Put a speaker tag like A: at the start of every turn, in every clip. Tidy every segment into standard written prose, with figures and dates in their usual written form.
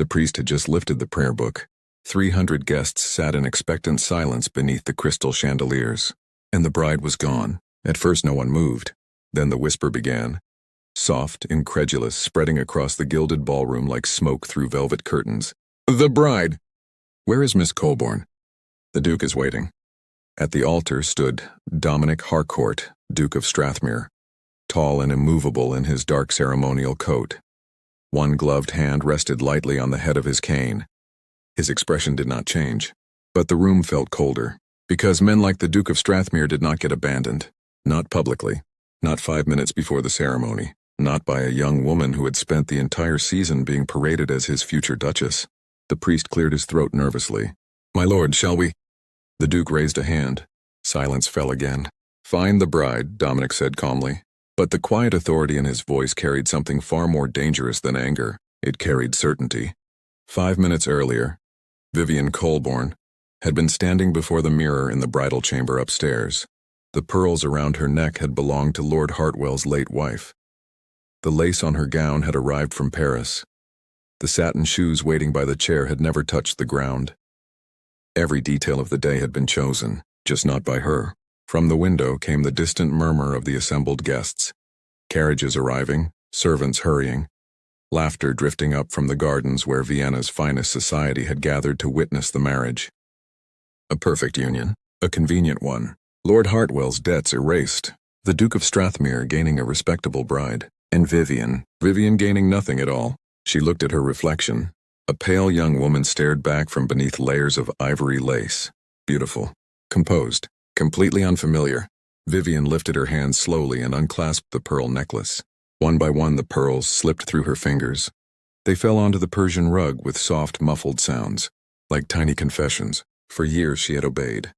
A: The priest had just lifted the prayer book. 300 guests sat in expectant silence beneath the crystal chandeliers. And the bride was gone. At first no one moved. Then the whisper began. Soft, incredulous, spreading across the gilded ballroom like smoke through velvet curtains. The bride! Where is Miss Colborne? The Duke is waiting. At the altar stood Dominic Harcourt, Duke of Strathmere, tall and immovable in his dark ceremonial coat. One gloved hand rested lightly on the head of his cane. His expression did not change, but the room felt colder, because men like the Duke of Strathmere did not get abandoned. Not publicly, not 5 minutes before the ceremony, not by a young woman who had spent the entire season being paraded as his future duchess. The priest cleared his throat nervously. My lord, shall we? The Duke raised a hand. Silence fell again. Find the bride, Dominic said calmly. But the quiet authority in his voice carried something far more dangerous than anger. It carried certainty. 5 minutes earlier, Vivian Colborne had been standing before the mirror in the bridal chamber upstairs. The pearls around her neck had belonged to Lord Hartwell's late wife. The lace on her gown had arrived from Paris. The satin shoes waiting by the chair had never touched the ground. Every detail of the day had been chosen, just not by her. From the window came the distant murmur of the assembled guests. Carriages arriving, servants hurrying, laughter drifting up from the gardens where Vienna's finest society had gathered to witness the marriage. A perfect union, a convenient one. Lord Hartwell's debts erased, the Duke of Strathmere gaining a respectable bride, and Vivian gaining nothing at all. She looked at her reflection. A pale young woman stared back from beneath layers of ivory lace. Beautiful, composed, completely unfamiliar. Vivian lifted her hands slowly and unclasped the pearl necklace. One by one the pearls slipped through her fingers. They fell onto the Persian rug with soft, muffled sounds, like tiny confessions. For years she had obeyed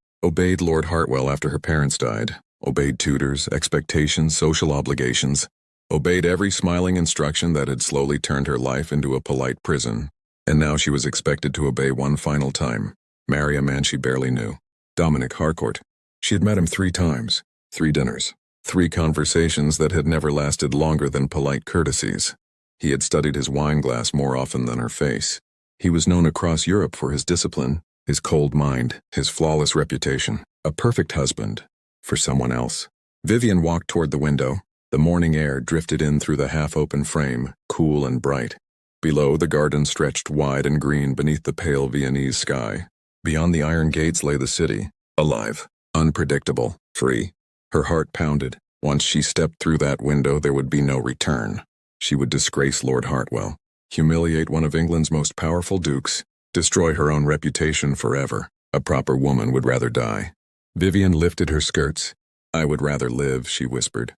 A: Lord Hartwell after her parents died, obeyed tutors, expectations, social obligations, obeyed every smiling instruction that had slowly turned her life into a polite prison. And now she was expected to obey one final time, marry a man she barely knew. Dominic Harcourt. She had met him 3 times, 3 dinners, 3 conversations that had never lasted longer than polite courtesies. He had studied his wineglass more often than her face. He was known across Europe for his discipline, his cold mind, his flawless reputation. A perfect husband for someone else. Vivian walked toward the window. The morning air drifted in through the half-open frame, cool and bright. Below, the garden stretched wide and green beneath the pale Viennese sky. Beyond the iron gates lay the city, alive, unpredictable, free. Her heart pounded. Once she stepped through that window, there would be no return. She would disgrace Lord Hartwell, humiliate one of England's most powerful dukes, destroy her own reputation forever. A proper woman would rather die. Vivian lifted her skirts. I would rather live, she whispered.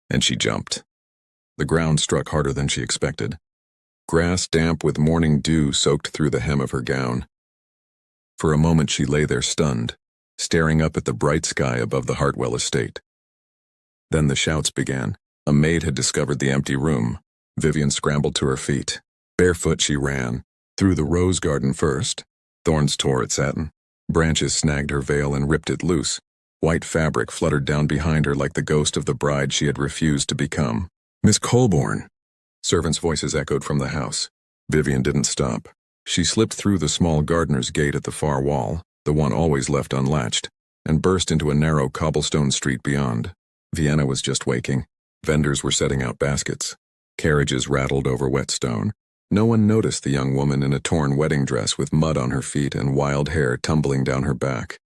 A: And she jumped. The ground struck harder than she expected. Grass damp with morning dew soaked through the hem of her gown. For a moment she lay there stunned, staring up at the bright sky above the Hartwell estate. Then the shouts began. A maid had discovered the empty room. Vivian scrambled to her feet. Barefoot she ran, through the rose garden first. Thorns tore at satin. Branches snagged her veil and ripped it loose. White fabric fluttered down behind her like the ghost of the bride she had refused to become. Miss Colborne! Servants' voices echoed from the house. Vivian didn't stop. She slipped through the small gardener's gate at the far wall, the one always left unlatched, and burst into a narrow cobblestone street beyond. Vienna was just waking. Vendors were setting out baskets. Carriages rattled over wet stone. No one noticed the young woman in a torn wedding dress with mud on her feet and wild hair tumbling down her back.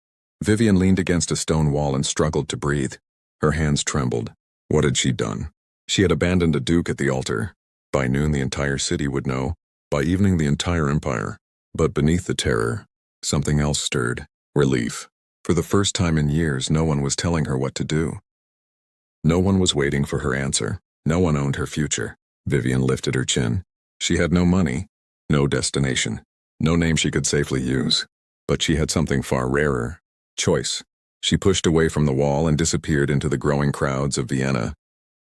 A: Vivian leaned against a stone wall and struggled to breathe. Her hands trembled. What had she done? She had abandoned a duke at the altar. By noon the entire city would know. By evening the entire empire. But beneath the terror, something else stirred. Relief. For the first time in years, no one was telling her what to do. No one was waiting for her answer. No one owned her future. Vivian lifted her chin. She had no money, no destination, no name she could safely use. But she had something far rarer. Choice. She pushed away from the wall and disappeared into the growing crowds of Vienna.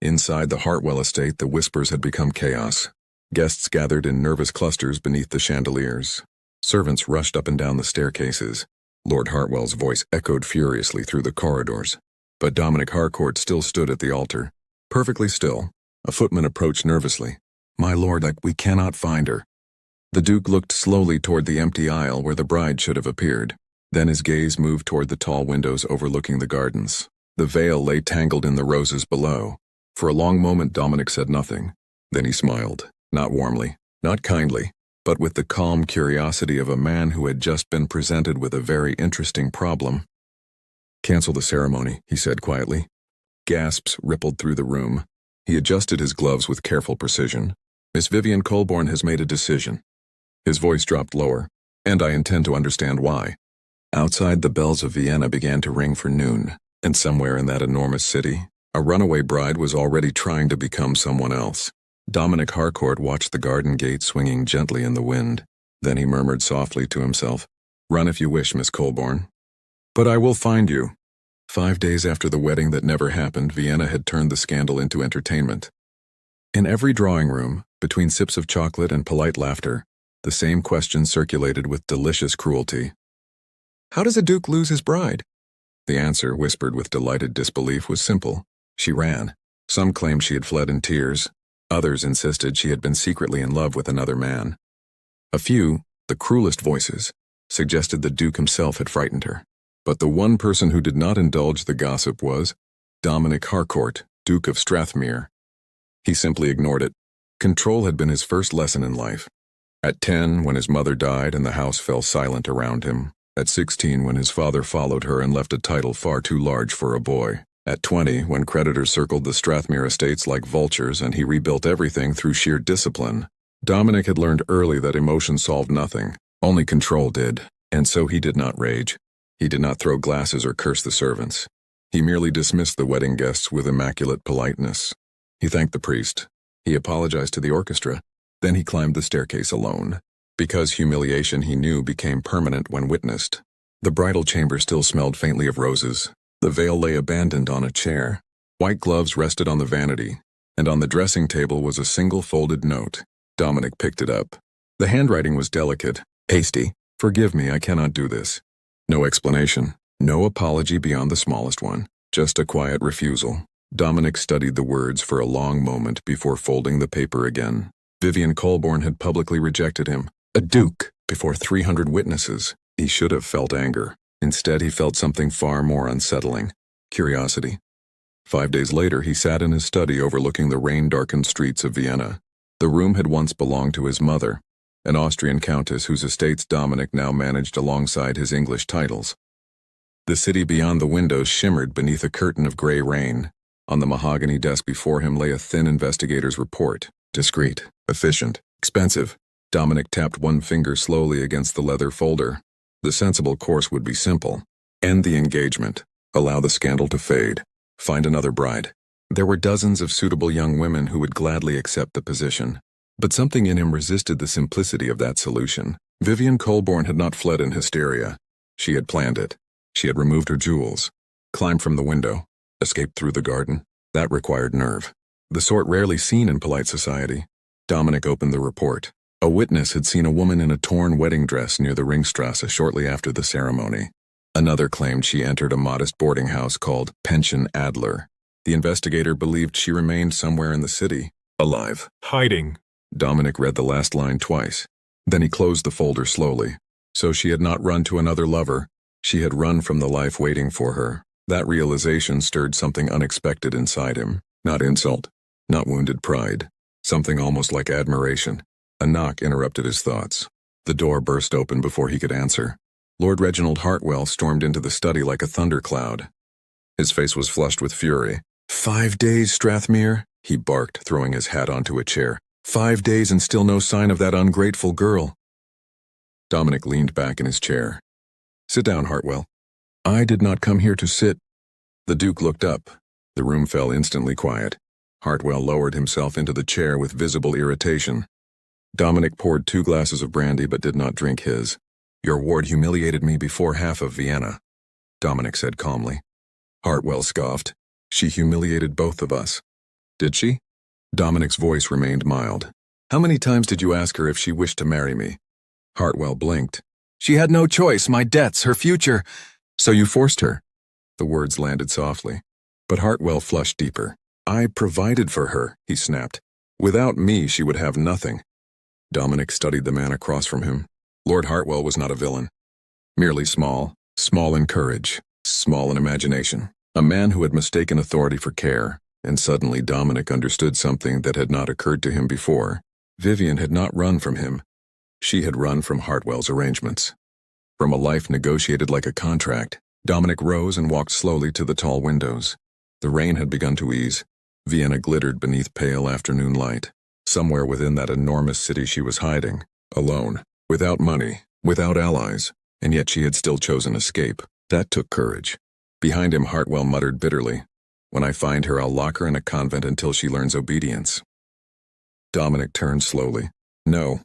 A: Inside the Hartwell estate, the whispers had become chaos. Guests gathered in nervous clusters beneath the chandeliers. Servants rushed up and down the staircases. Lord Hartwell's voice echoed furiously through the corridors. But Dominic Harcourt still stood at the altar. Perfectly still. A footman approached nervously. My lord, we cannot find her. The Duke looked slowly toward the empty aisle where the bride should have appeared. Then his gaze moved toward the tall windows overlooking the gardens. The veil lay tangled in the roses below. For a long moment Dominic said nothing. Then he smiled, not warmly, not kindly, but with the calm curiosity of a man who had just been presented with a very interesting problem. "Cancel the ceremony," he said quietly. Gasps rippled through the room. He adjusted his gloves with careful precision. "Miss Vivian Colborne has made a decision." His voice dropped lower, "and I intend to understand why." Outside, the bells of Vienna began to ring for noon, and somewhere in that enormous city, a runaway bride was already trying to become someone else. Dominic Harcourt watched the garden gate swinging gently in the wind. Then he murmured softly to himself, "Run if you wish, Miss Colborne. But I will find you." 5 days after the wedding that never happened, Vienna had turned the scandal into entertainment. In every drawing room, between sips of chocolate and polite laughter, the same question circulated with delicious cruelty. "How does a duke lose his bride?" The answer, whispered with delighted disbelief, was simple. She ran. Some claimed she had fled in tears. Others insisted she had been secretly in love with another man. A few, the cruelest voices, suggested the Duke himself had frightened her. But the one person who did not indulge the gossip was Dominic Harcourt, Duke of Strathmere. He simply ignored it. Control had been his first lesson in life. At 10, when his mother died and the house fell silent around him. At 16, when his father followed her and left a title far too large for a boy. At 20, when creditors circled the Strathmere estates like vultures and he rebuilt everything through sheer discipline. Dominic had learned early that emotion solved nothing. Only control did. And so he did not rage. He did not throw glasses or curse the servants. He merely dismissed the wedding guests with immaculate politeness. He thanked the priest. He apologized to the orchestra. Then he climbed the staircase alone. Because humiliation, he knew, became permanent when witnessed. The bridal chamber still smelled faintly of roses. The veil lay abandoned on a chair. White gloves rested on the vanity, and on the dressing table was a single folded note. Dominic picked it up. The handwriting was delicate, hasty. "Forgive me, I cannot do this." No explanation, no apology beyond the smallest one, just a quiet refusal. Dominic studied the words for a long moment before folding the paper again. Vivian Colborne had publicly rejected him. A duke, before 300 witnesses. He should have felt anger. Instead, he felt something far more unsettling. Curiosity. 5 days later, he sat in his study overlooking the rain-darkened streets of Vienna. The room had once belonged to his mother, an Austrian countess whose estates Dominic now managed alongside his English titles. The city beyond the windows shimmered beneath a curtain of gray rain. On the mahogany desk before him lay a thin investigator's report. Discreet, efficient, expensive. Dominic tapped one finger slowly against the leather folder. The sensible course would be simple. End the engagement. Allow the scandal to fade. Find another bride. There were dozens of suitable young women who would gladly accept the position. But something in him resisted the simplicity of that solution. Vivian Colborne had not fled in hysteria. She had planned it. She had removed her jewels, climbed from the window, escaped through the garden. That required nerve. The sort rarely seen in polite society. Dominic opened the report. A witness had seen a woman in a torn wedding dress near the Ringstrasse shortly after the ceremony. Another claimed she entered a modest boarding house called Pension Adler. The investigator believed she remained somewhere in the city, alive. Hiding. Dominic read the last line twice. Then he closed the folder slowly. So she had not run to another lover. She had run from the life waiting for her. That realization stirred something unexpected inside him. Not insult, not wounded pride. Something almost like admiration. A knock interrupted his thoughts. The door burst open before he could answer. Lord Reginald Hartwell stormed into the study like a thundercloud. His face was flushed with fury. 5 days, Strathmere? He barked, throwing his hat onto a chair. 5 days and still no sign of that ungrateful girl. Dominic leaned back in his chair. Sit down, Hartwell. I did not come here to sit. The Duke looked up. The room fell instantly quiet. Hartwell lowered himself into the chair with visible irritation. Dominic poured 2 glasses of brandy but did not drink his. Your ward humiliated me before half of Vienna, Dominic said calmly. Hartwell scoffed. She humiliated both of us. Did she? Dominic's voice remained mild. How many times did you ask her if she wished to marry me? Hartwell blinked. She had no choice, my debts, her future. So you forced her. The words landed softly. But Hartwell flushed deeper. I provided for her, he snapped. Without me, she would have nothing. Dominic studied the man across from him. Lord Hartwell was not a villain. Merely small in courage, small in imagination. A man who had mistaken authority for care, and suddenly Dominic understood something that had not occurred to him before. Vivian had not run from him. She had run from Hartwell's arrangements. From a life negotiated like a contract, Dominic rose and walked slowly to the tall windows. The rain had begun to ease. Vienna glittered beneath pale afternoon light. Somewhere within that enormous city she was hiding, alone, without money, without allies, and yet she had still chosen escape. That took courage. Behind him, Hartwell muttered bitterly, "When I find her, I'll lock her in a convent until she learns obedience." Dominic turned slowly. "No."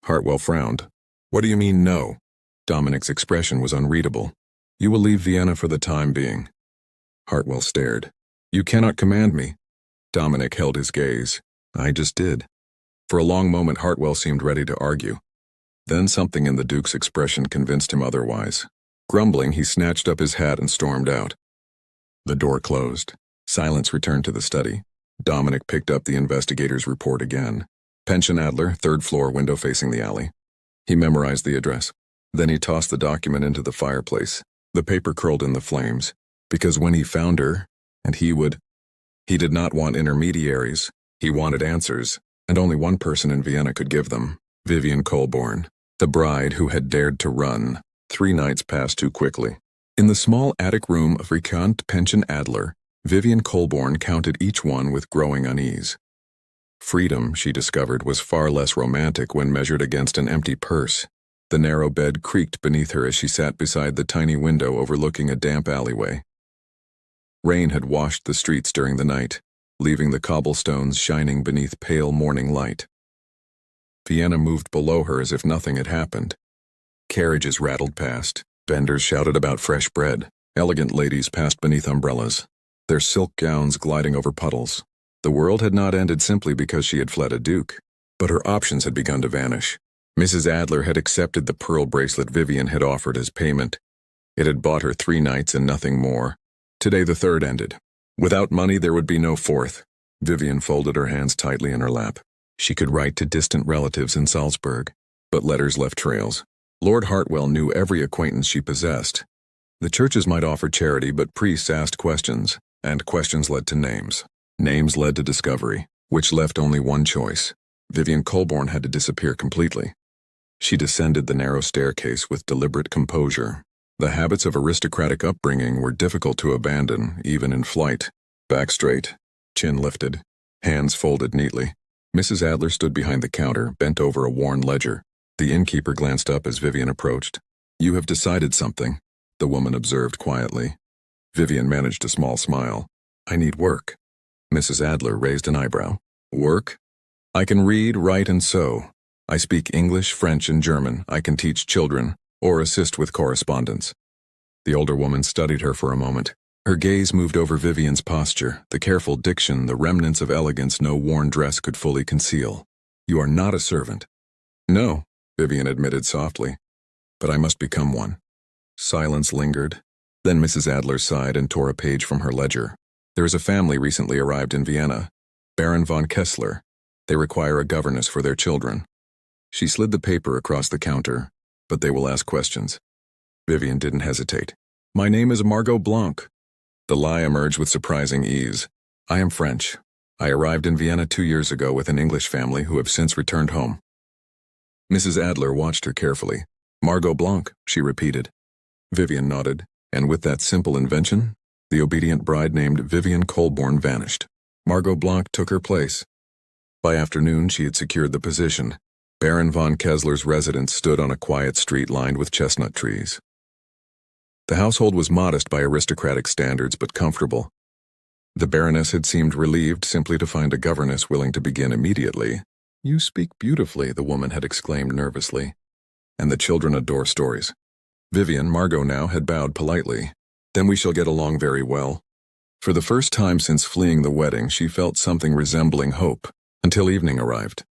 A: Hartwell frowned. "What do you mean, no?" Dominic's expression was unreadable. "You will leave Vienna for the time being." Hartwell stared. "You cannot command me." Dominic held his gaze. "I just did." For a long moment, Hartwell seemed ready to argue. Then something in the Duke's expression convinced him otherwise. Grumbling, he snatched up his hat and stormed out. The door closed. Silence returned to the study. Dominic picked up the investigator's report again. Pension Adler, 3rd floor, window facing the alley. He memorized the address. Then he tossed the document into the fireplace. The paper curled in the flames. Because when he found her, and he did not want intermediaries. He wanted answers, and only one person in Vienna could give them. Vivian Colborn, the bride who had dared to run. 3 nights passed too quickly. In the small attic room of Vicomte Pension Adler, Vivian Colborn counted each one with growing unease. Freedom, she discovered, was far less romantic when measured against an empty purse. The narrow bed creaked beneath her as she sat beside the tiny window overlooking a damp alleyway. Rain had washed the streets during the night, leaving the cobblestones shining beneath pale morning light. Vienna moved below her as if nothing had happened. Carriages rattled past. Vendors shouted about fresh bread. Elegant ladies passed beneath umbrellas, their silk gowns gliding over puddles. The world had not ended simply because she had fled a duke, but her options had begun to vanish. Mrs. Adler had accepted the pearl bracelet Vivian had offered as payment. It had bought her 3 nights and nothing more. Today the 3rd ended. Without money there would be no 4th. Vivian folded her hands tightly in her lap. She could write to distant relatives in Salzburg, but letters left trails. Lord Hartwell knew every acquaintance she possessed. The churches might offer charity, but priests asked questions, and questions led to names. Names led to discovery, which left only one choice. Vivian Colborn had to disappear completely. She descended the narrow staircase with deliberate composure. The habits of aristocratic upbringing were difficult to abandon, even in flight. Back straight, chin lifted, hands folded neatly. Mrs. Adler stood behind the counter, bent over a worn ledger. The innkeeper glanced up as Vivian approached. "You have decided something," the woman observed quietly. Vivian managed a small smile. "I need work." Mrs. Adler raised an eyebrow. "Work? I can read, write, and sew. I speak English, French, and German. I can teach children, or assist with correspondence." The older woman studied her for a moment. Her gaze moved over Vivian's posture, the careful diction, the remnants of elegance no worn dress could fully conceal. "You are not a servant." "No," Vivian admitted softly, "but I must become one." Silence lingered. Then Mrs. Adler sighed and tore a page from her ledger. "There is a family recently arrived in Vienna, Baron von Kessler. They require a governess for their children." She slid the paper across the counter. "But they will ask questions." Vivian didn't hesitate. "My name is Margot Blanc." The lie emerged with surprising ease. "I am French. I arrived in Vienna 2 years ago with an English family who have since returned home." Mrs. Adler watched her carefully. "Margot Blanc," she repeated. Vivian nodded, and with that simple invention, the obedient bride named Vivian Colborn vanished. Margot Blanc took her place. By afternoon, she had secured the position. Baron von Kessler's residence stood on a quiet street lined with chestnut trees. The household was modest by aristocratic standards, but comfortable. The Baroness had seemed relieved simply to find a governess willing to begin immediately. "You speak beautifully," the woman had exclaimed nervously. "And the children adore stories." Vivian, Margot now, had bowed politely. "Then we shall get along very well." For the first time since fleeing the wedding, she felt something resembling hope, until evening arrived.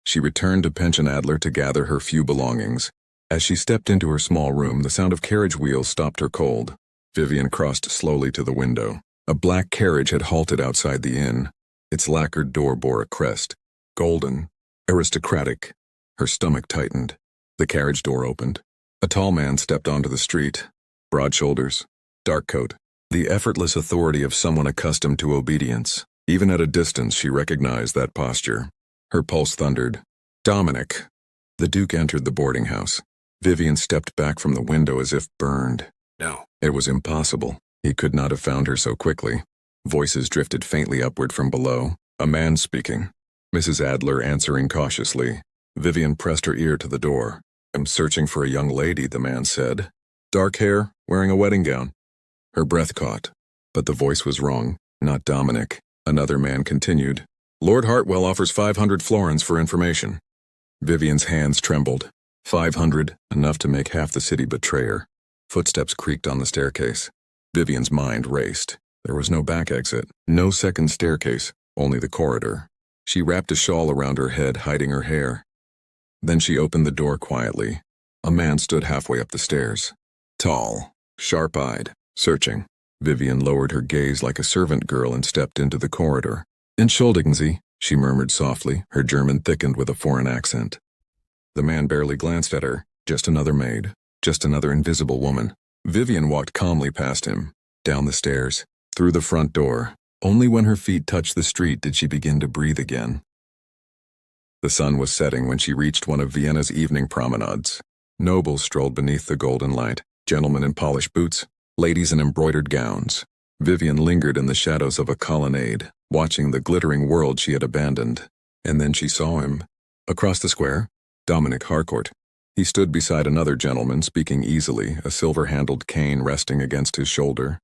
A: She returned to Pension Adler to gather her few belongings. As she stepped into her small room, the sound of carriage wheels stopped her cold. Vivian crossed slowly to the window. A black carriage had halted outside the inn. Its lacquered door bore a crest. Golden, aristocratic, Her stomach tightened. The carriage door opened. A tall man stepped onto the street. Broad shoulders, dark coat. The effortless authority of someone accustomed to obedience. Even at a distance, she recognized that posture. Her pulse thundered. Dominic. The Duke entered the boarding house. Vivian stepped back from the window as if burned. No. It was impossible. He could not have found her so quickly. Voices drifted faintly upward from below. A man speaking. Mrs. Adler answering cautiously. Vivian pressed her ear to the door. I'm searching for a young lady, the man said. Dark hair, wearing a wedding gown. Her breath caught. But the voice was wrong. Not Dominic. Another man continued. Lord Hartwell offers 500 florins for information. Vivian's hands trembled. 500, enough to make half the city betray her. Footsteps creaked on the staircase. Vivian's mind raced. There was no back exit, no second staircase, only the corridor. She wrapped a shawl around her head, hiding her hair. Then she opened the door quietly. A man stood halfway up the stairs. Tall, sharp-eyed, searching. Vivian lowered her gaze like a servant girl and stepped into the corridor. Entschuldigen Sie, she murmured softly, her German thickened with a foreign accent. The man barely glanced at her. Just another maid. Just another invisible woman. Vivian walked calmly past him, down the stairs, through the front door. Only when her feet touched the street did she begin to breathe again. The sun was setting when she reached one of Vienna's evening promenades. Nobles strolled beneath the golden light, gentlemen in polished boots, ladies in embroidered gowns. Vivian lingered in the shadows of a colonnade, watching the glittering world she had abandoned. And then she saw him. Across the square, Dominic Harcourt. He stood beside another gentleman, speaking easily, a silver-handled cane resting against his shoulder.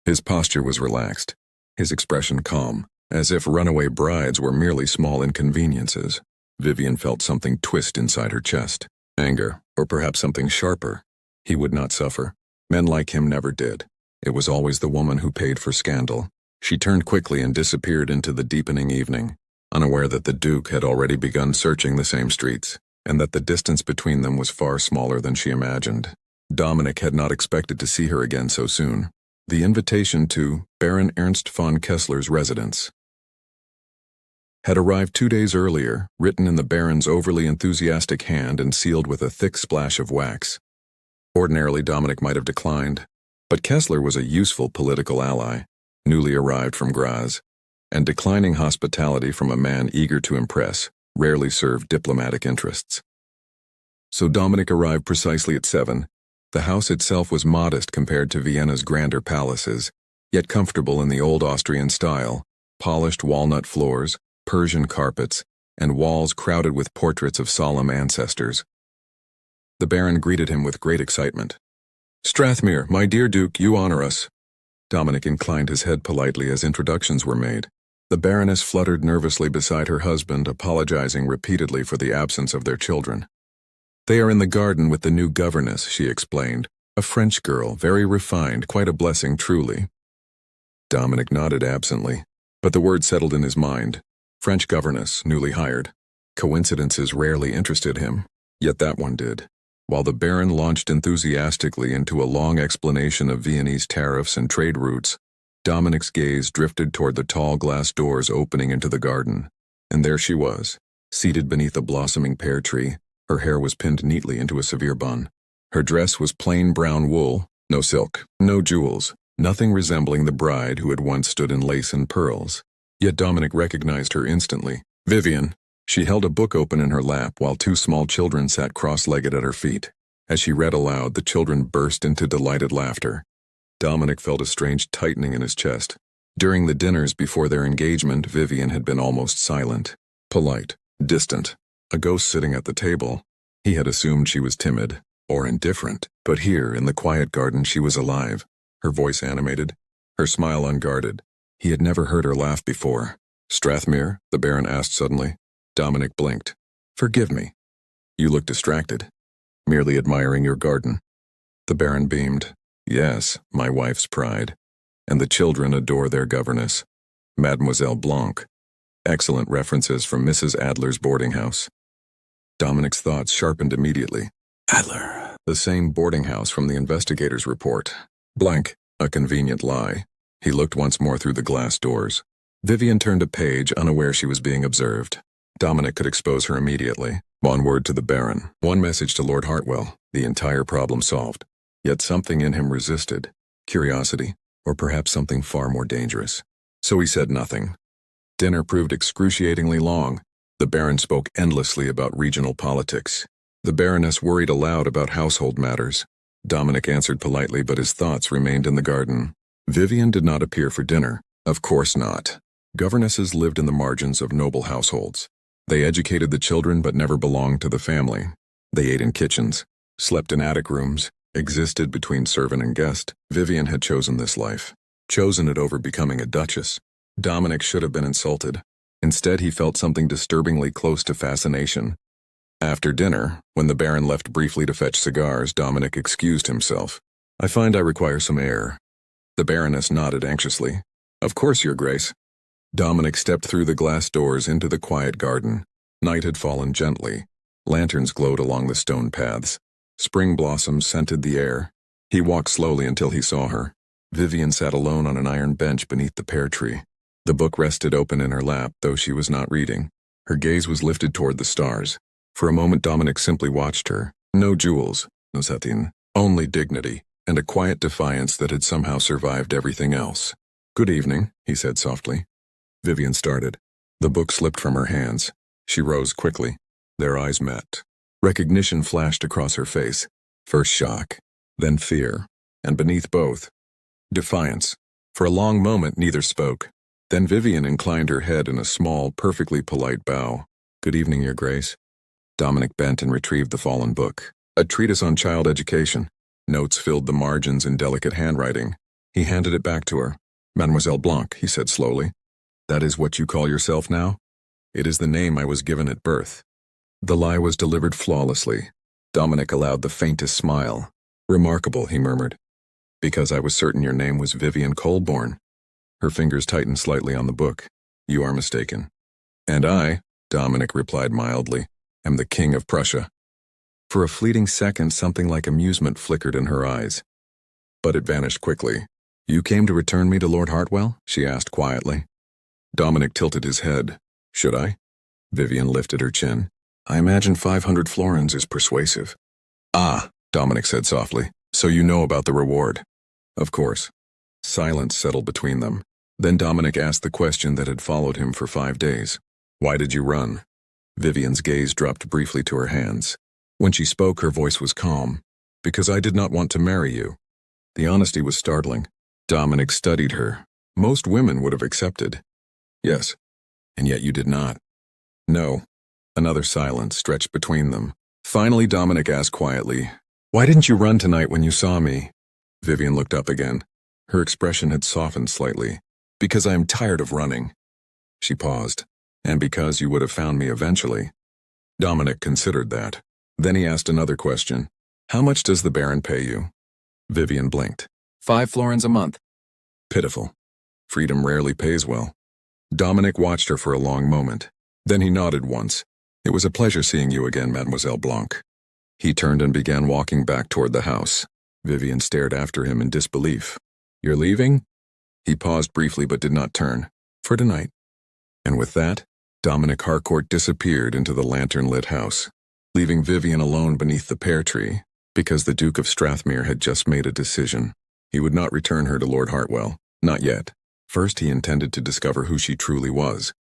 A: His posture was relaxed, his expression calm, as if runaway brides were merely small inconveniences. Vivian felt something twist inside her chest. Anger, or perhaps something sharper. He would not suffer. Men like him never did. It was always the woman who paid for scandal. She turned quickly and disappeared into the deepening evening, unaware that the Duke had already begun searching the same streets, and that the distance between them was far smaller than she imagined. Dominic had not expected to see her again so soon. The invitation to Baron Ernst von Kessler's residence had arrived 2 days earlier, written in the Baron's overly enthusiastic hand and sealed with a thick splash of wax. Ordinarily, Dominic might have declined, but Kessler was a useful political ally, newly arrived from Graz, and declining hospitality from a man eager to impress rarely served diplomatic interests. So Dominic arrived precisely at 7. The house itself was modest compared to Vienna's grander palaces, yet comfortable in the old Austrian style, polished walnut floors, Persian carpets, and walls crowded with portraits of solemn ancestors. The Baron greeted him with great excitement. Strathmere, my dear Duke, you honor us. Dominic inclined his head politely as introductions were made. The Baroness fluttered nervously beside her husband, apologizing repeatedly for the absence of their children. They are in the garden with the new governess, she explained. A French girl, very refined, quite a blessing truly. Dominic nodded absently, but the word settled in his mind. French governess, newly hired. Coincidences rarely interested him, yet that one did. While the Baron launched enthusiastically into a long explanation of Viennese tariffs and trade routes, Dominic's gaze drifted toward the tall glass doors opening into the garden. And there she was, seated beneath a blossoming pear tree. Her hair was pinned neatly into a severe bun. Her dress was plain brown wool, no silk, no jewels, nothing resembling the bride who had once stood in lace and pearls. Yet Dominic recognized her instantly. Vivian. She held a book open in her lap while 2 small children sat cross-legged at her feet. As she read aloud, the children burst into delighted laughter. Dominic felt a strange tightening in his chest. During the dinners before their engagement, Vivian had been almost silent, polite, distant, a ghost sitting at the table. He had assumed she was timid or indifferent, but here, in the quiet garden, she was alive, her voice animated, her smile unguarded. He had never heard her laugh before. Strathmere? The Baron asked suddenly. Dominic blinked. Forgive me. You look distracted. Merely admiring your garden. The Baron beamed. Yes, my wife's pride. And the children adore their governess, Mademoiselle Blanc. Excellent references from Mrs. Adler's boarding house. Dominic's thoughts sharpened immediately. Adler. The same boarding house from the investigator's report. Blank. A convenient lie. He looked once more through the glass doors. Vivian turned a page, unaware she was being observed. Dominic could expose her immediately. One word to the Baron, one message to Lord Hartwell, the entire problem solved. Yet something in him resisted. Curiosity, or perhaps something far more dangerous. So he said nothing. Dinner proved excruciatingly long. The Baron spoke endlessly about regional politics. The Baroness worried aloud about household matters. Dominic answered politely, but his thoughts remained in the garden. Vivian did not appear for dinner. Of course not. Governesses lived in the margins of noble households. They educated the children but never belonged to the family. They ate in kitchens, slept in attic rooms, existed between servant and guest. Vivian had chosen this life. Chosen it over becoming a duchess. Dominic should have been insulted. Instead, he felt something disturbingly close to fascination. After dinner, when the Baron left briefly to fetch cigars, Dominic excused himself. "I find I require some air." The Baroness nodded anxiously. "Of course, Your Grace." Dominic stepped through the glass doors into the quiet garden. Night had fallen gently. Lanterns glowed along the stone paths. Spring blossoms scented the air. He walked slowly until he saw her. Vivian sat alone on an iron bench beneath the pear tree. The book rested open in her lap, though she was not reading. Her gaze was lifted toward the stars. For a moment, Dominic simply watched her. No jewels, no satin, only dignity, and a quiet defiance that had somehow survived everything else. "Good evening," he said softly. Vivian started. The book slipped from her hands. She rose quickly. Their eyes met. Recognition flashed across her face. First shock, then fear, and beneath both, defiance. For a long moment, neither spoke. Then Vivian inclined her head in a small, perfectly polite bow. "Good evening, Your Grace." Dominic bent and retrieved the fallen book. A treatise on child education. Notes filled the margins in delicate handwriting. He handed it back to her. "Mademoiselle Blanc," he said slowly. "That is what you call yourself now?" "It is the name I was given at birth." The lie was delivered flawlessly. Dominic allowed the faintest smile. "Remarkable," he murmured. "Because I was certain your name was Vivian Colborne." Her fingers tightened slightly on the book. "You are mistaken." "And I," Dominic replied mildly, "am the King of Prussia." For a fleeting second, something like amusement flickered in her eyes. But it vanished quickly. "You came to return me to Lord Hartwell?" she asked quietly. Dominic tilted his head. "Should I?" Vivian lifted her chin. "I imagine 500 florins is persuasive." "Ah," Dominic said softly, "so you know about the reward." "Of course." Silence settled between them. Then Dominic asked the question that had followed him for 5 days. "Why did you run?" Vivian's gaze dropped briefly to her hands. When she spoke, her voice was calm. "Because I did not want to marry you." The honesty was startling. Dominic studied her. Most women would have accepted. "Yes." "And yet you did not." "No." Another silence stretched between them. Finally, Dominic asked quietly, "Why didn't you run tonight when you saw me?" Vivian looked up again. Her expression had softened slightly. "Because I am tired of running." She paused. "And because you would have found me eventually." Dominic considered that. Then he asked another question. "How much does the Baron pay you?" Vivian blinked. 5 florins a month." Pitiful. Freedom rarely pays well. Dominic watched her for a long moment. Then he nodded once. "It was a pleasure seeing you again, Mademoiselle Blanc." He turned and began walking back toward the house. Vivian stared after him in disbelief. "You're leaving?" He paused briefly but did not turn. "For tonight." And with that, Dominic Harcourt disappeared into the lantern-lit house, leaving Vivian alone beneath the pear tree, because the Duke of Strathmere had just made a decision. He would not return her to Lord Hartwell. Not yet. First, he intended to discover who she truly was.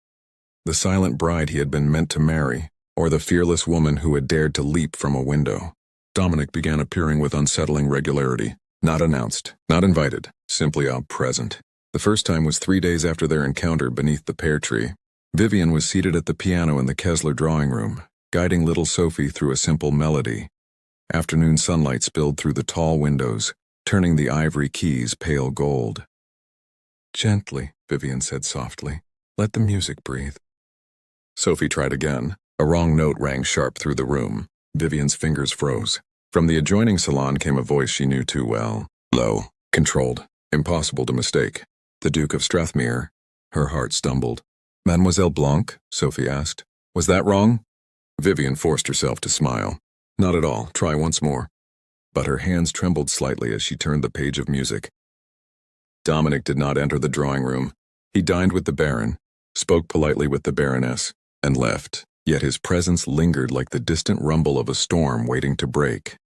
A: The silent bride he had been meant to marry, or the fearless woman who had dared to leap from a window. Dominic began appearing with unsettling regularity. Not announced, not invited, simply present. The first time was 3 days after their encounter beneath the pear tree. Vivian was seated at the piano in the Kessler drawing room, guiding little Sophie through a simple melody. Afternoon sunlight spilled through the tall windows, turning the ivory keys pale gold. "Gently," Vivian said softly. "Let the music breathe." Sophie tried again. A wrong note rang sharp through the room. Vivian's fingers froze. From the adjoining salon came a voice she knew too well. Low, controlled, impossible to mistake. The Duke of Strathmere. Her heart stumbled. "Mademoiselle Blanc?" Sophie asked. "Was that wrong?" Vivian forced herself to smile. "Not at all. Try once more." But her hands trembled slightly as she turned the page of music. Dominic did not enter the drawing room. He dined with the Baron, spoke politely with the Baroness, and left, yet his presence lingered like the distant rumble of a storm waiting to break.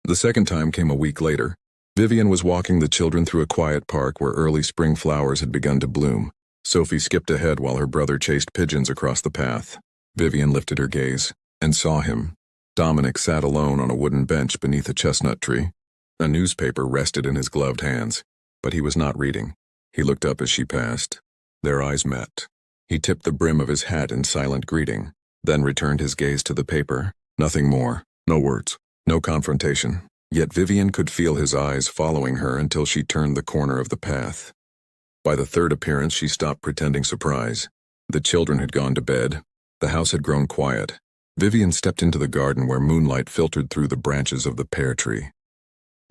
A: The second time came a week later. Vivian was walking the children through a quiet park where early spring flowers had begun to bloom. Sophie skipped ahead while her brother chased pigeons across the path. Vivian lifted her gaze and saw him. Dominic sat alone on a wooden bench beneath a chestnut tree. A newspaper rested in his gloved hands, but he was not reading. He looked up as she passed. Their eyes met. He tipped the brim of his hat in silent greeting, then returned his gaze to the paper. Nothing more. No words. No confrontation. Yet Vivian could feel his eyes following her until she turned the corner of the path. By the third appearance, she stopped pretending surprise. The children had gone to bed. The house had grown quiet. Vivian stepped into the garden where moonlight filtered through the branches of the pear tree.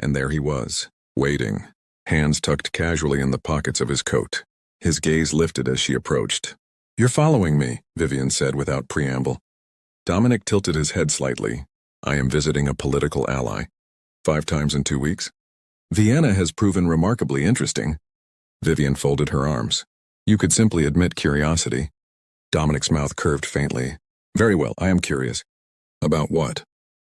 A: And there he was, waiting, hands tucked casually in the pockets of his coat. His gaze lifted as she approached. "You're following me," Vivian said without preamble. Dominic tilted his head slightly. "I am visiting a political ally. 5 times in 2 weeks. Vienna has proven remarkably interesting." Vivian folded her arms. "You could simply admit curiosity." Dominic's mouth curved faintly. "Very well, I am curious." "About what?"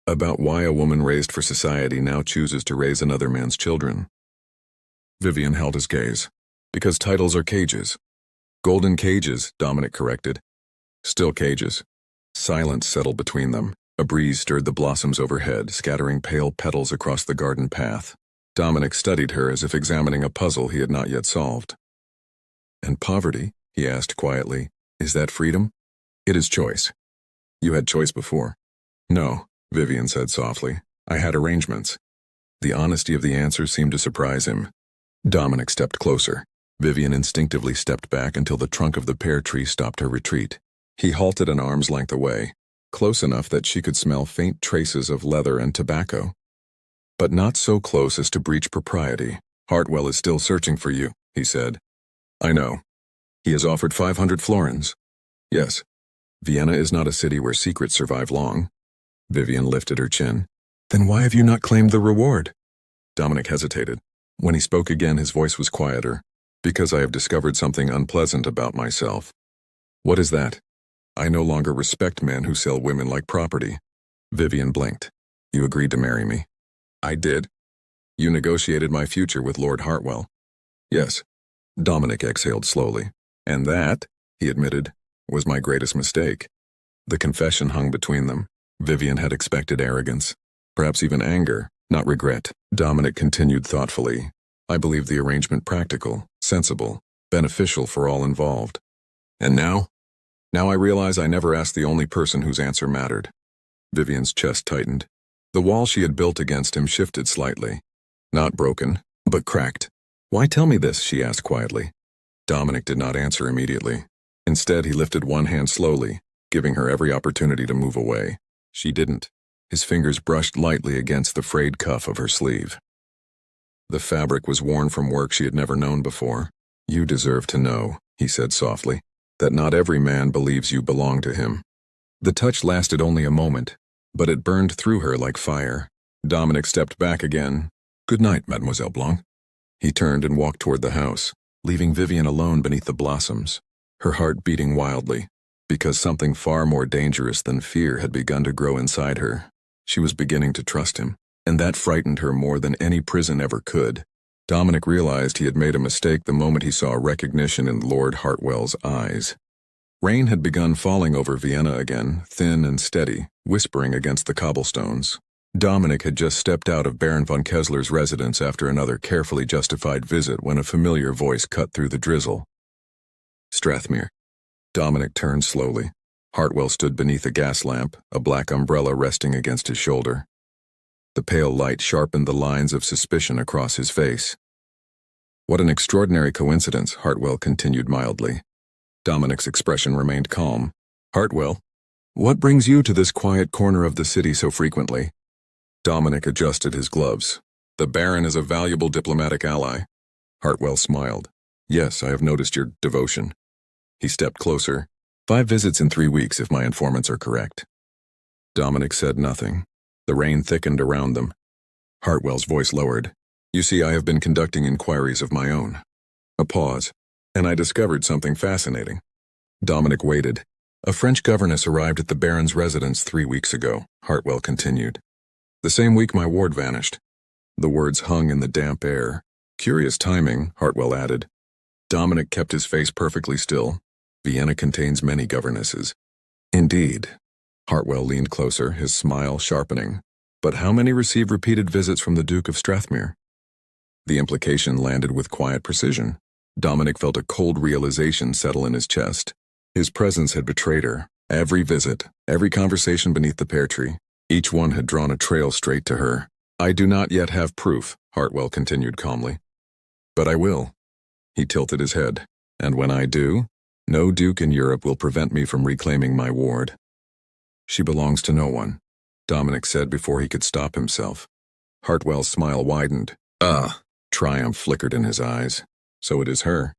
A: "About why a woman raised for society now chooses to raise another man's children." Vivian held his gaze. "Because titles are cages." "Golden cages," Dominic corrected. "Still cages." Silence settled between them. A breeze stirred the blossoms overhead, scattering pale petals across the garden path. Dominic studied her as if examining a puzzle he had not yet solved. "And poverty," he asked quietly, "is that freedom?" "It is choice." "You had choice before." "No," Vivian said softly. "I had arrangements." The honesty of the answer seemed to surprise him. Dominic stepped closer. Vivian instinctively stepped back until the trunk of the pear tree stopped her retreat. He halted an arm's length away, close enough that she could smell faint traces of leather and tobacco. "But not so close as to breach propriety. Hartwell is still searching for you," he said. "I know. He has offered 500 florins." "Yes. Vienna is not a city where secrets survive long." Vivian lifted her chin. "Then why have you not claimed the reward?" Dominic hesitated. When he spoke again, his voice was quieter. "Because I have discovered something unpleasant about myself." "What is that?" "I no longer respect men who sell women like property." Vivian blinked. "You agreed to marry me." "I did." "You negotiated my future with Lord Hartwell." "Yes." Dominic exhaled slowly. "And that," he admitted, "was my greatest mistake." The confession hung between them. Vivian had expected arrogance, perhaps even anger, not regret. Dominic continued thoughtfully. "I believe the arrangement practical, sensible, beneficial for all involved. And now? Now I realize I never asked the only person whose answer mattered." Vivian's chest tightened. The wall she had built against him shifted slightly. Not broken, but cracked. "Why tell me this?" she asked quietly. Dominic did not answer immediately. Instead, he lifted one hand slowly, giving her every opportunity to move away. She didn't. His fingers brushed lightly against the frayed cuff of her sleeve. The fabric was worn from work she had never known before. "You deserve to know," he said softly, "that not every man believes you belong to him." The touch lasted only a moment, but it burned through her like fire. Dominic stepped back again. "Good night, Mademoiselle Blanc." He turned and walked toward the house, leaving Vivian alone beneath the blossoms, her heart beating wildly, because something far more dangerous than fear had begun to grow inside her. She was beginning to trust him, and that frightened her more than any prison ever could. Dominic realized he had made a mistake the moment he saw recognition in Lord Hartwell's eyes. Rain had begun falling over Vienna again, thin and steady, whispering against the cobblestones. Dominic had just stepped out of Baron von Kessler's residence after another carefully justified visit when a familiar voice cut through the drizzle. "Strathmere." Dominic turned slowly. Hartwell stood beneath a gas lamp, a black umbrella resting against his shoulder. The pale light sharpened the lines of suspicion across his face. "What an extraordinary coincidence," Hartwell continued mildly. Dominic's expression remained calm. "Hartwell, what brings you to this quiet corner of the city so frequently?" Dominic adjusted his gloves. "The Baron is a valuable diplomatic ally." Hartwell smiled. "Yes, I have noticed your devotion." He stepped closer. 5 visits in 3 weeks, if my informants are correct." Dominic said nothing. The rain thickened around them. Hartwell's voice lowered. "You see, I have been conducting inquiries of my own." A pause. "And I discovered something fascinating." Dominic waited. A French governess arrived at the Baron's residence 3 weeks ago, Hartwell continued. The same week my ward vanished. The words hung in the damp air. Curious timing, Hartwell added. Dominic kept his face perfectly still. Vienna contains many governesses. Indeed. Hartwell leaned closer, his smile sharpening. But how many receive repeated visits from the Duke of Strathmere? The implication landed with quiet precision. Dominic felt a cold realization settle in his chest. His presence had betrayed her. Every visit, every conversation beneath the pear tree, each one had drawn a trail straight to her. I do not yet have proof, Hartwell continued calmly. But I will. He tilted his head. And when I do, no duke in Europe will prevent me from reclaiming my ward. She belongs to no one, Dominic said before he could stop himself. Hartwell's smile widened. Triumph flickered in his eyes. So it is her.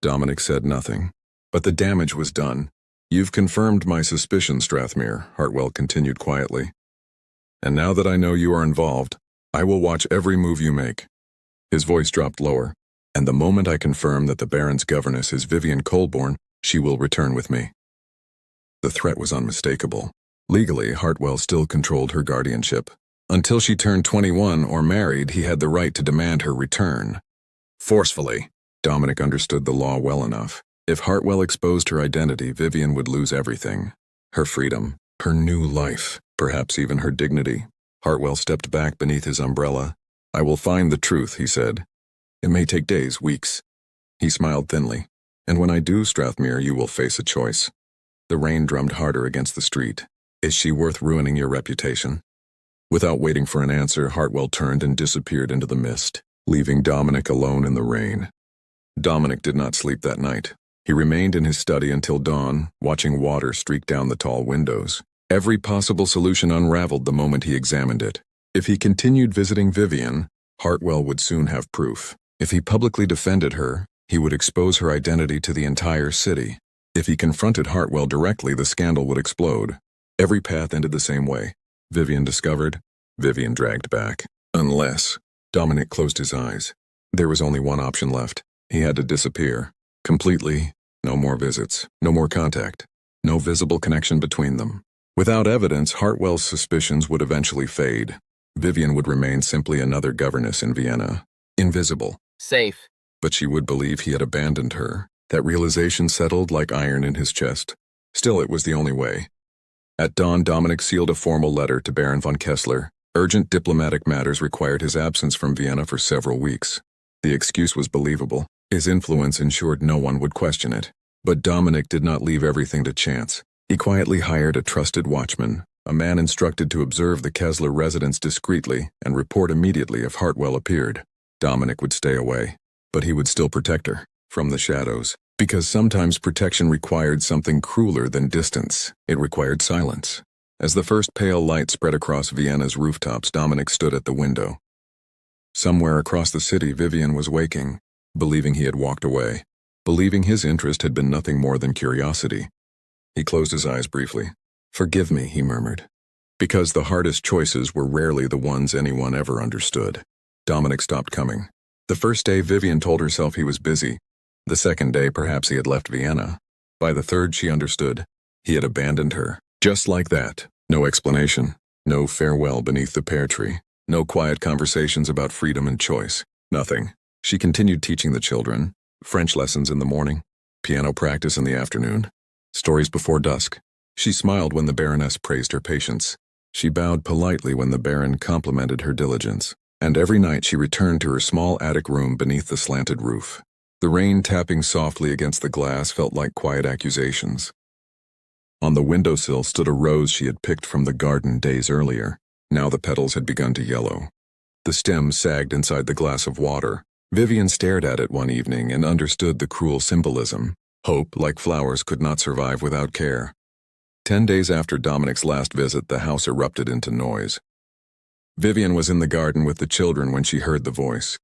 A: Dominic said nothing. But the damage was done. You've confirmed my suspicion, Strathmere, Hartwell continued quietly. And now that I know you are involved, I will watch every move you make. His voice dropped lower. And the moment I confirm that the Baron's governess is Vivian Colborne, she will return with me. The threat was unmistakable. Legally, Hartwell still controlled her guardianship. Until she turned 21 or married, he had the right to demand her return. Forcefully. Dominic understood the law well enough. If Hartwell exposed her identity, Vivian would lose everything. Her freedom, her new life, perhaps even her dignity. Hartwell stepped back beneath his umbrella. I will find the truth, he said. It may take days, weeks. He smiled thinly. And when I do, Strathmere, you will face a choice. The rain drummed harder against the street. Is she worth ruining your reputation? Without waiting for an answer, Hartwell turned and disappeared into the mist, leaving Dominic alone in the rain. Dominic did not sleep that night. He remained in his study until dawn, watching water streak down the tall windows. Every possible solution unraveled the moment he examined it. If he continued visiting Vivian, Hartwell would soon have proof. If he publicly defended her, he would expose her identity to the entire city. If he confronted Hartwell directly, the scandal would explode. Every path ended the same way. Vivian discovered, Vivian dragged back. Unless, Dominic closed his eyes. There was only one option left. He had to disappear. Completely. No more visits. No more contact. No visible connection between them. Without evidence, Hartwell's suspicions would eventually fade. Vivian would remain simply another governess in Vienna. Invisible.
B: Safe.
A: But she would believe he had abandoned her. That realization settled like iron in his chest. Still, it was the only way. At dawn, Dominic sealed a formal letter to Baron von Kessler. Urgent diplomatic matters required his absence from Vienna for several weeks. The excuse was believable. His influence ensured no one would question it. But Dominic did not leave everything to chance. He quietly hired a trusted watchman, a man instructed to observe the Kessler residence discreetly and report immediately if Hartwell appeared. Dominic would stay away, but he would still protect her, from the shadows. Because sometimes protection required something crueler than distance. It required silence. As the first pale light spread across Vienna's rooftops, Dominic stood at the window. Somewhere across the city, Vivian was waking, believing he had walked away, believing his interest had been nothing more than curiosity. He closed his eyes briefly. Forgive me, he murmured. Because the hardest choices were rarely the ones anyone ever understood. Dominic stopped coming. The first day, Vivian told herself he was busy. The second day, perhaps he had left Vienna. By the third, she understood. He had abandoned her. Just like that. No explanation. No farewell beneath the pear tree. No quiet conversations about freedom and choice. Nothing. She continued teaching the children. French lessons in the morning. Piano practice in the afternoon. Stories before dusk. She smiled when the Baroness praised her patience. She bowed politely when the Baron complimented her diligence. And every night she returned to her small attic room beneath the slanted roof. The rain tapping softly against the glass felt like quiet accusations. On the windowsill stood a rose she had picked from the garden days earlier. Now the petals had begun to yellow. The stem sagged inside the glass of water. Vivian stared at it one evening and understood the cruel symbolism. Hope, like flowers, could not survive without care. 10 days after Dominic's last visit, the house erupted into noise. Vivian was in the garden with the children when she heard the voice.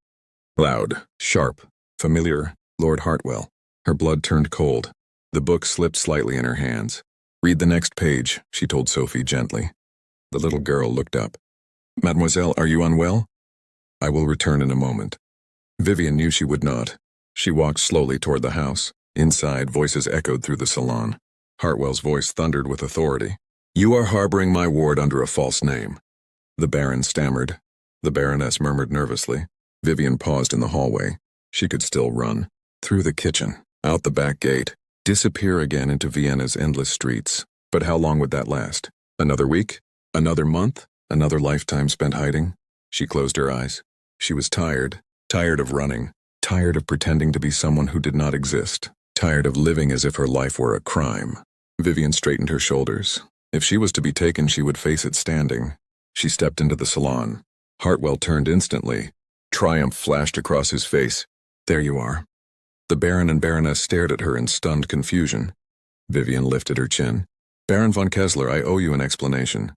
A: Loud, sharp, familiar, Lord Hartwell. Her blood turned cold. The book slipped slightly in her hands. Read the next page, she told Sophie gently. The little girl looked up. Mademoiselle, are you unwell? I will return in a moment. Vivian knew she would not. She walked slowly toward the house. Inside, voices echoed through the salon. Hartwell's voice thundered with authority. You are harboring my ward under a false name. The Baron stammered. The Baroness murmured nervously. Vivian paused in the hallway. She could still run. Through the kitchen, out the back gate, disappear again into Vienna's endless streets. But how long would that last? Another week? Another month? Another lifetime spent hiding? She closed her eyes. She was tired. Tired of running. Tired of pretending to be someone who did not exist. Tired of living as if her life were a crime. Vivian straightened her shoulders. If she was to be taken, she would face it standing. She stepped into the salon. Hartwell turned instantly. Triumph flashed across his face. There you are. The Baron and Baroness stared at her in stunned confusion. Vivian lifted her chin. Baron von Kessler, I owe you an explanation.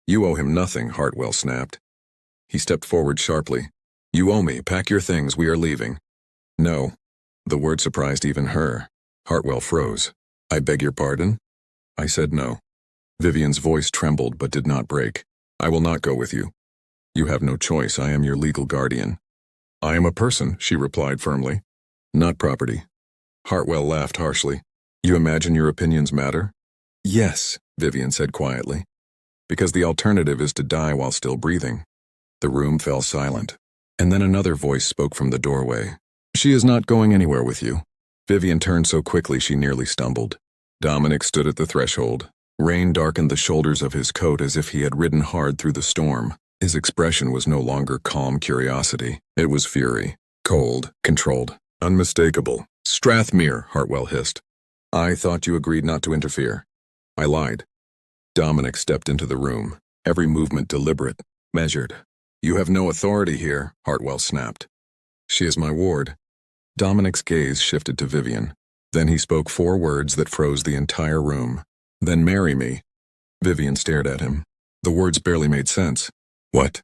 A: You owe him nothing, Hartwell snapped. He stepped forward sharply. You owe me. Pack your things. We are leaving. No. The word surprised even her. Hartwell froze. I beg your pardon? I said no. Vivian's voice trembled but did not break. I will not go with you. You have no choice. I am your legal guardian. I am a person, she replied firmly. Not property. Hartwell laughed harshly. You imagine your opinions matter? Yes, Vivian said quietly. Because the alternative is to die while still breathing. The room fell silent. And then another voice spoke from the doorway. She is not going anywhere with you. Vivian turned so quickly she nearly stumbled. Dominic stood at the threshold. Rain darkened the shoulders of his coat as if he had ridden hard through the storm. His expression was no longer calm curiosity. It was fury. Cold, controlled, unmistakable. Strathmere, Hartwell hissed. I thought you agreed not to interfere. I lied. Dominic stepped into the room, every movement deliberate, measured. You have no authority here, Hartwell snapped. She is my ward. Dominic's gaze shifted to Vivian. Then he spoke 4 words that froze the entire room. Then marry me. Vivian stared at him. The words barely made sense. What?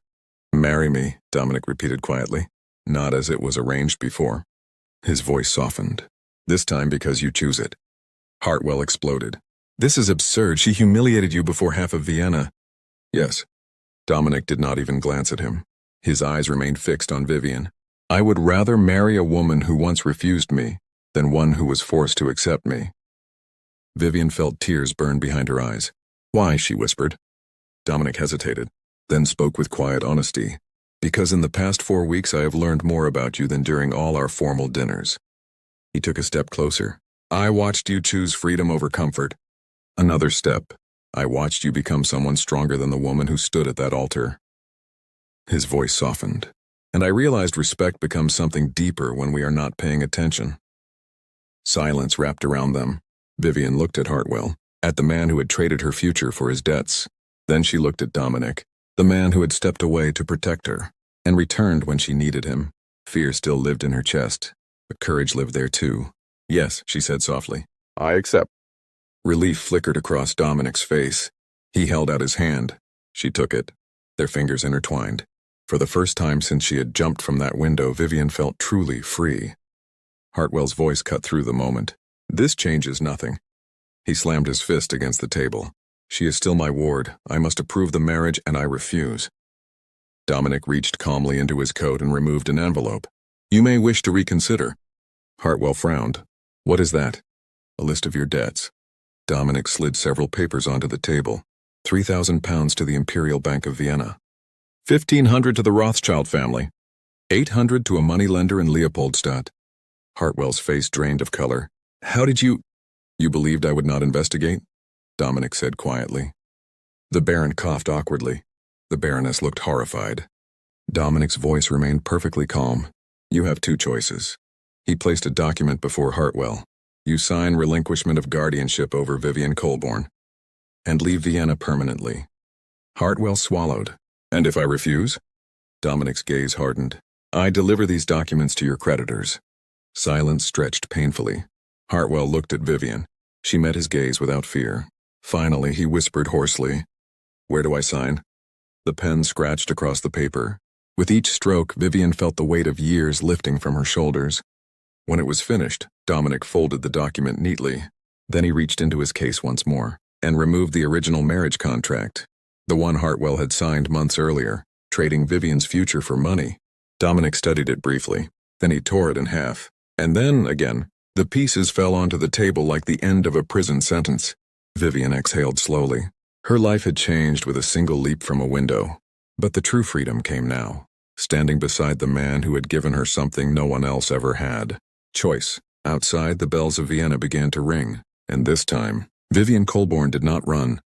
A: Marry me, Dominic repeated quietly, not as it was arranged before. His voice softened. This time because you choose it. Hartwell exploded. This is absurd. She humiliated you before half of Vienna. Yes. Dominic did not even glance at him. His eyes remained fixed on Vivian. I would rather marry a woman who once refused me than one who was forced to accept me. Vivian felt tears burn behind her eyes. Why, she whispered. Dominic hesitated, then spoke with quiet honesty. Because in the past 4 weeks I have learned more about you than during all our formal dinners. He took a step closer. I watched you choose freedom over comfort. Another step. I watched you become someone stronger than the woman who stood at that altar. His voice softened, and I realized respect becomes something deeper when we are not paying attention. Silence wrapped around them. Vivian looked at Hartwell, at the man who had traded her future for his debts. Then she looked at Dominic, the man who had stepped away to protect her, and returned when she needed him. Fear still lived in her chest, but courage lived there too. Yes, she said softly. I accept. Relief flickered across Dominic's face. He held out his hand. She took it. Their fingers intertwined. For the first time since she had jumped from that window, Vivian felt truly free. Hartwell's voice cut through the moment. This changes nothing. He slammed his fist against the table. She is still my ward. I must approve the marriage, and I refuse. Dominic reached calmly into his coat and removed an envelope. You may wish to reconsider. Hartwell frowned. What is that? A list of your debts. Dominic slid several papers onto the table. 3,000 pounds to the Imperial Bank of Vienna. 1,500 to the Rothschild family. 800 to a moneylender in Leopoldstadt. Hartwell's face drained of color. How did you... You believed I would not investigate? Dominic said quietly. The Baron coughed awkwardly. The Baroness looked horrified. Dominic's voice remained perfectly calm. You have 2 choices. He placed a document before Hartwell. You sign relinquishment of guardianship over Vivian Colborne, and leave Vienna permanently. Hartwell swallowed. And if I refuse? Dominic's gaze hardened. I deliver these documents to your creditors. Silence stretched painfully. Hartwell looked at Vivian. She met his gaze without fear. Finally, he whispered hoarsely, Where do I sign? The pen scratched across the paper. With each stroke, Vivian felt the weight of years lifting from her shoulders. When it was finished, Dominic folded the document neatly. Then he reached into his case once more and removed the original marriage contract, the one Hartwell had signed months earlier, trading Vivian's future for money. Dominic studied it briefly. Then he tore it in half. And then, again, the pieces fell onto the table like the end of a prison sentence. Vivian exhaled slowly. Her life had changed with a single leap from a window. But the true freedom came now, standing beside the man who had given her something no one else ever had. Choice. Outside, the bells of Vienna began to ring, and this time, Vivian Colborne did not run.